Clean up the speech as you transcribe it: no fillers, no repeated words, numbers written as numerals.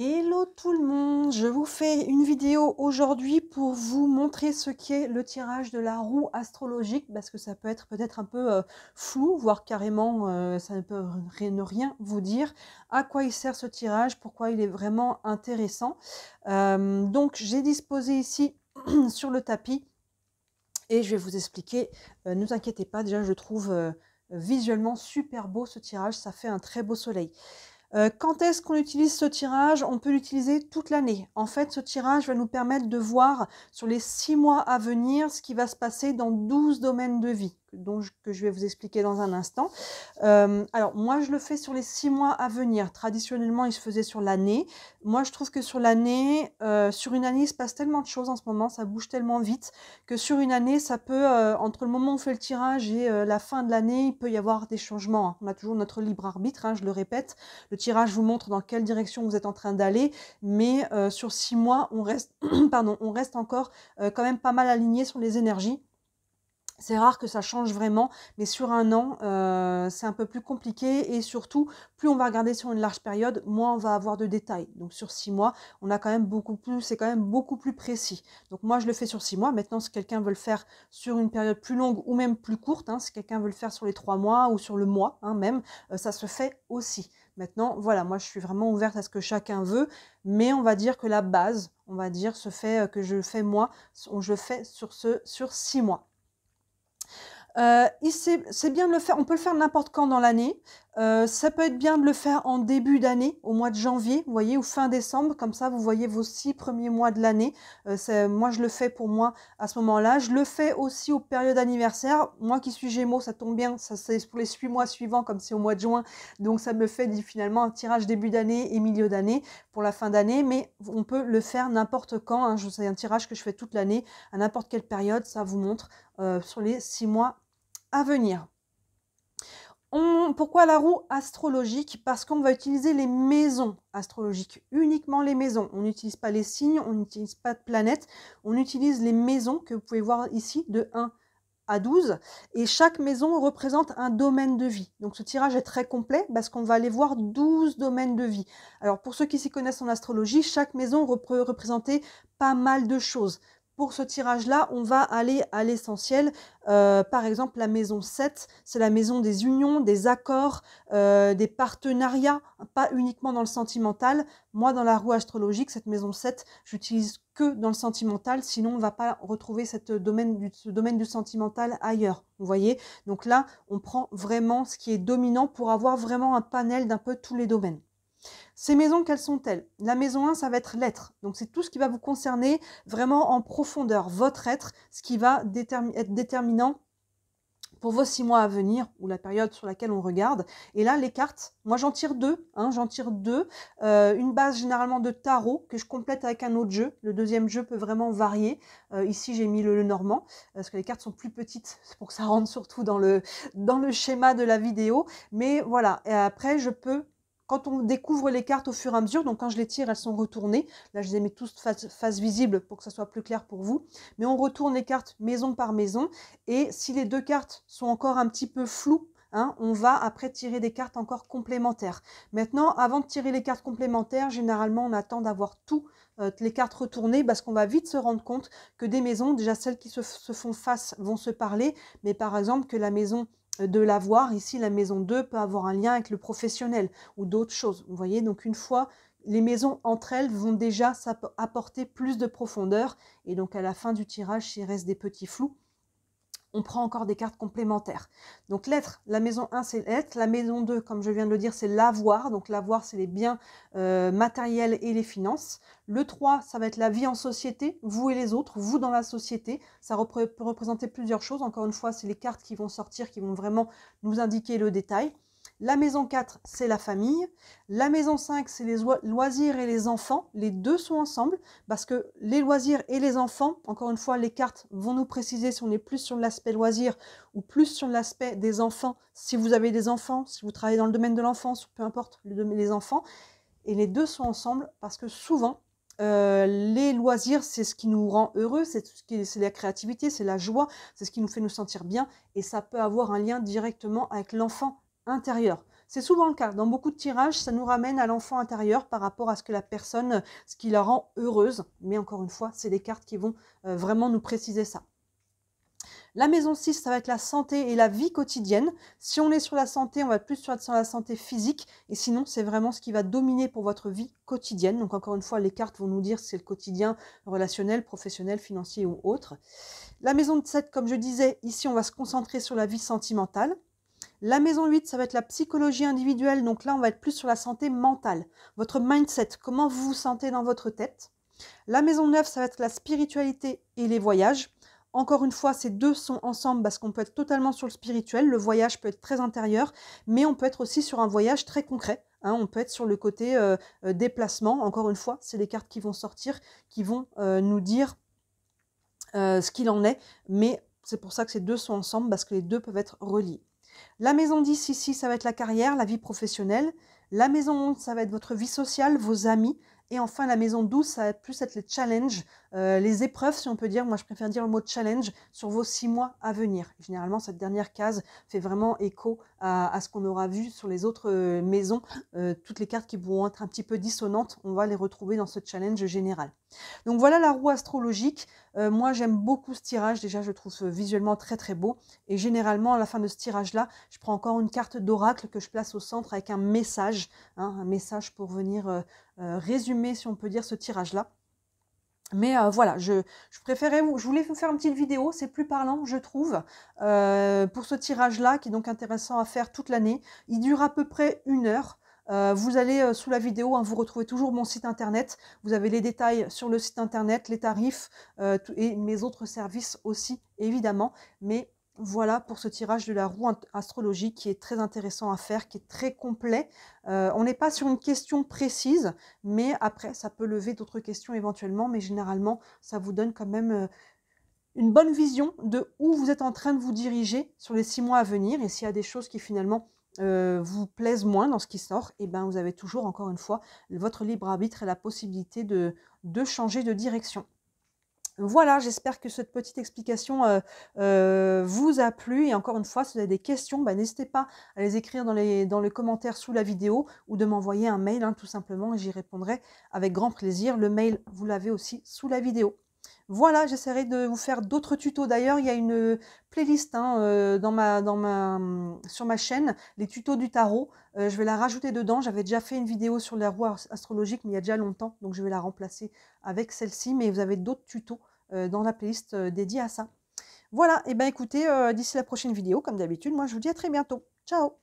Hello tout le monde, je vous fais une vidéo aujourd'hui pour vous montrer ce qu'est le tirage de la roue astrologique parce que ça peut être peut-être un peu flou, voire carrément ça ne peut ne rien vous dire à quoi il sert ce tirage, pourquoi il est vraiment intéressant. Donc j'ai disposé ici sur le tapis et je vais vous expliquer, ne vous inquiétez pas, déjà je trouve visuellement super beau ce tirage, ça fait un très beau soleil. Quand est-ce qu'on utilise ce tirage? On peut l'utiliser toute l'année. En fait, ce tirage va nous permettre de voir sur les 6 mois à venir ce qui va se passer dans 12 domaines de vie, que je vais vous expliquer dans un instant. Alors moi, je le fais sur les 6 mois à venir. Traditionnellement, il se faisait sur l'année. Moi, je trouve que sur l'année, sur une année, il se passe tellement de choses en ce moment, ça bouge tellement vite que sur une année, ça peut, entre le moment où on fait le tirage et la fin de l'année, il peut y avoir des changements, hein. On a toujours notre libre arbitre, hein, je le répète. Le tirage vous montre dans quelle direction vous êtes en train d'aller, mais sur 6 mois, on reste, pardon, on reste encore quand même pas mal aligné sur les énergies. C'est rare que ça change vraiment, mais sur un an, c'est un peu plus compliqué et surtout, plus on va regarder sur une large période, moins on va avoir de détails. Donc sur 6 mois, on a quand même beaucoup plus, c'est quand même beaucoup plus précis. Donc moi, je le fais sur 6 mois. Maintenant, si quelqu'un veut le faire sur une période plus longue ou même plus courte, hein, si quelqu'un veut le faire sur les 3 mois ou sur le mois, hein, même, ça se fait aussi. Maintenant, voilà, moi, je suis vraiment ouverte à ce que chacun veut, mais on va dire que la base, on va dire, se fait, que je fais moi, je fais sur 6 mois. C'est bien de le faire, on peut le faire n'importe quand dans l'année. Ça peut être bien de le faire en début d'année, au mois de janvier, vous voyez, ou fin décembre, comme ça vous voyez vos 6 premiers mois de l'année. Moi je le fais pour moi à ce moment-là. Je le fais aussi aux périodes anniversaires. Moi qui suis Gémeaux, ça tombe bien, ça c'est pour les 8 mois suivants, comme c'est au mois de juin. Donc ça me fait finalement un tirage début d'année et milieu d'année pour la fin d'année, mais on peut le faire n'importe quand, hein. C'est un tirage que je fais toute l'année, à n'importe quelle période, ça vous montre sur les 6 mois à venir. Pourquoi la roue astrologique? Parce qu'on va utiliser les maisons astrologiques, uniquement les maisons. On n'utilise pas les signes, on n'utilise pas de planètes, on utilise les maisons que vous pouvez voir ici de 1 à 12 et chaque maison représente un domaine de vie. Donc ce tirage est très complet parce qu'on va aller voir 12 domaines de vie. Alors pour ceux qui s'y connaissent en astrologie, chaque maison peut représenter pas mal de choses. Pour ce tirage-là, on va aller à l'essentiel. Par exemple, la maison 7, c'est la maison des unions, des accords, des partenariats, pas uniquement dans le sentimental. Moi, dans la roue astrologique, cette maison 7, j'utilise que dans le sentimental, sinon on ne va pas retrouver ce domaine du sentimental ailleurs. Vous voyez? Donc là, on prend vraiment ce qui est dominant pour avoir vraiment un panel d'un peu tous les domaines. Ces maisons, quelles sont-elles? La maison 1, ça va être l'être. Donc, c'est tout ce qui va vous concerner vraiment en profondeur, votre être, ce qui va être déterminant pour vos 6 mois à venir ou la période sur laquelle on regarde. Et là, les cartes, moi j'en tire deux, hein, j'en tire deux. Une base généralement de tarot que je complète avec un autre jeu. Le deuxième jeu peut vraiment varier. Ici, j'ai mis le normand parce que les cartes sont plus petites pour que ça rentre surtout dans le schéma de la vidéo. Mais voilà, et après, je peux... Quand on découvre les cartes au fur et à mesure, donc quand je les tire, elles sont retournées. Là, je les ai mis tous face visible pour que ça soit plus clair pour vous. Mais on retourne les cartes maison par maison. Et si les deux cartes sont encore un petit peu floues, hein, on va après tirer des cartes encore complémentaires. Maintenant, avant de tirer les cartes complémentaires, généralement, on attend d'avoir toutes les cartes retournées parce qu'on va vite se rendre compte que des maisons, déjà celles qui se font face vont se parler, mais par exemple que la maison de l'avoir, ici la maison 2 peut avoir un lien avec le professionnel ou d'autres choses. Vous voyez, donc une fois, les maisons entre elles vont déjà apporter plus de profondeur et donc à la fin du tirage, s'il reste des petits flous, on prend encore des cartes complémentaires. Donc l'être, la maison 1 c'est l'être, la maison 2 comme je viens de le dire c'est l'avoir, donc l'avoir c'est les biens matériels et les finances. Le 3 ça va être la vie en société, vous et les autres, vous dans la société, ça peut représenter plusieurs choses, encore une fois c'est les cartes qui vont sortir, qui vont vraiment nous indiquer le détail. La maison 4, c'est la famille. La maison 5, c'est les loisirs et les enfants. Les deux sont ensemble parce que les loisirs et les enfants, encore une fois, les cartes vont nous préciser si on est plus sur l'aspect loisir ou plus sur l'aspect des enfants. Si vous avez des enfants, si vous travaillez dans le domaine de l'enfance, peu importe les enfants. Et les deux sont ensemble parce que souvent, les loisirs, c'est ce qui nous rend heureux, c'est la créativité, c'est la joie, c'est ce qui nous fait nous sentir bien. Et ça peut avoir un lien directement avec l'enfant intérieur. C'est souvent le cas. Dans beaucoup de tirages, ça nous ramène à l'enfant intérieur par rapport à ce que la personne, ce qui la rend heureuse. Mais encore une fois, c'est des cartes qui vont vraiment nous préciser ça. La maison 6, ça va être la santé et la vie quotidienne. Si on est sur la santé, on va être plus sur la santé physique. Et sinon, c'est vraiment ce qui va dominer pour votre vie quotidienne. Donc encore une fois, les cartes vont nous dire si c'est le quotidien relationnel, professionnel, financier ou autre. La maison 7, comme je disais, ici, on va se concentrer sur la vie sentimentale. La maison 8, ça va être la psychologie individuelle. Donc là, on va être plus sur la santé mentale. Votre mindset, comment vous vous sentez dans votre tête. La maison 9, ça va être la spiritualité et les voyages. Encore une fois, ces deux sont ensemble parce qu'on peut être totalement sur le spirituel. Le voyage peut être très intérieur, mais on peut être aussi sur un voyage très concret. Hein, on peut être sur le côté déplacement. Encore une fois, c'est les cartes qui vont sortir, qui vont nous dire ce qu'il en est. Mais c'est pour ça que ces deux sont ensemble, parce que les deux peuvent être reliés. La maison 10, ici, ça va être la carrière, la vie professionnelle. La maison 11, ça va être votre vie sociale, vos amis. Et enfin, la maison 12, ça va plus être les challenges, les épreuves, si on peut dire. Moi, je préfère dire le mot challenge sur vos 6 mois à venir. Généralement, cette dernière case fait vraiment écho à ce qu'on aura vu sur les autres maisons. Toutes les cartes qui vont être un petit peu dissonantes, on va les retrouver dans ce challenge général. Donc voilà la roue astrologique. Moi, j'aime beaucoup ce tirage. Déjà, je le trouve visuellement très très beau. Et généralement, à la fin de ce tirage-là, je prends encore une carte d'oracle que je place au centre avec un message. Hein, un message pour venir résumer, si on peut dire, ce tirage-là. Mais voilà, je voulais vous faire une petite vidéo, c'est plus parlant, je trouve, pour ce tirage-là, qui est donc intéressant à faire toute l'année. Il dure à peu près 1 heure. Vous allez sous la vidéo, hein, vous retrouvez toujours mon site internet. Vous avez les détails sur le site internet, les tarifs et mes autres services aussi, évidemment. Mais voilà pour ce tirage de la roue astrologique qui est très intéressant à faire, qui est très complet. On n'est pas sur une question précise, mais après, ça peut lever d'autres questions éventuellement. Mais généralement, ça vous donne quand même une bonne vision de où vous êtes en train de vous diriger sur les 6 mois à venir. Et s'il y a des choses qui finalement vous plaisent moins dans ce qui sort, et ben vous avez toujours, encore une fois, votre libre arbitre et la possibilité de changer de direction. Voilà, j'espère que cette petite explication vous a plu. Et encore une fois, si vous avez des questions, bah, n'hésitez pas à les écrire dans les commentaires sous la vidéo ou de m'envoyer un mail, hein, tout simplement, et j'y répondrai avec grand plaisir. Le mail, vous l'avez aussi sous la vidéo. Voilà, j'essaierai de vous faire d'autres tutos. D'ailleurs, il y a une playlist hein, sur ma chaîne, les tutos du tarot. Je vais la rajouter dedans. J'avais déjà fait une vidéo sur la roue astrologique, mais il y a déjà longtemps, donc je vais la remplacer avec celle-ci. Mais vous avez d'autres tutos dans la playlist dédiée à ça. Voilà, et bien écoutez, d'ici la prochaine vidéo, comme d'habitude, moi je vous dis à très bientôt. Ciao!